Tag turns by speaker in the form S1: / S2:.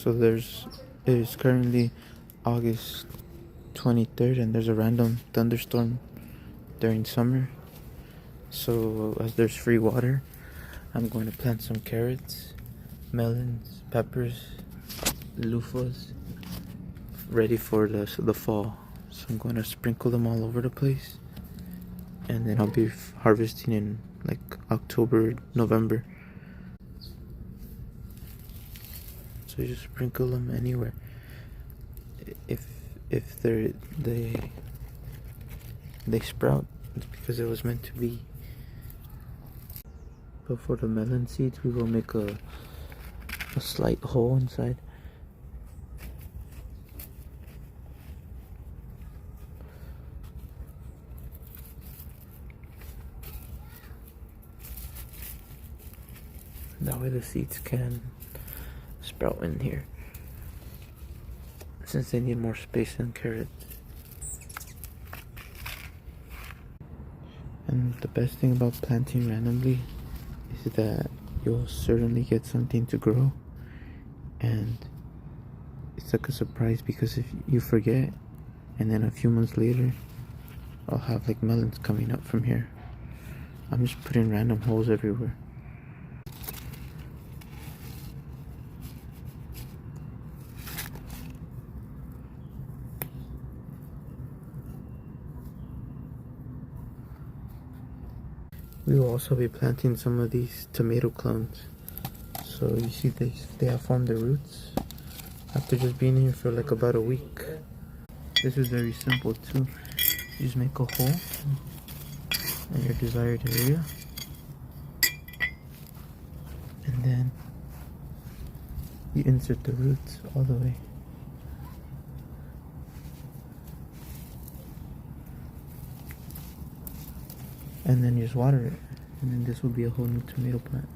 S1: So it is currently August 23rd, and there's a random thunderstorm during summer. So as there's free water, I'm going to plant some carrots, melons, peppers, loofahs, ready for the fall. So I'm going to sprinkle them all over the place, and then I'll be harvesting in like October, November. So you just sprinkle them anywhere. If they sprout, it's because it was meant to be. But for the melon seeds, we will make a slight hole inside. That way the seeds can sprout in here, since they need more space than carrots. And the best thing about planting randomly is that you'll certainly get something to grow, and it's like a surprise, because if you forget, and then a few months later I'll have like melons coming up from here. I'm just putting random holes everywhere. We will also be planting some of these tomato clones. So you see they have formed their roots after just being here for like about a week. This is very simple too. You just make a hole in your desired area, and then you insert the roots all the way. And then you just water it, and then this will be a whole new tomato plant.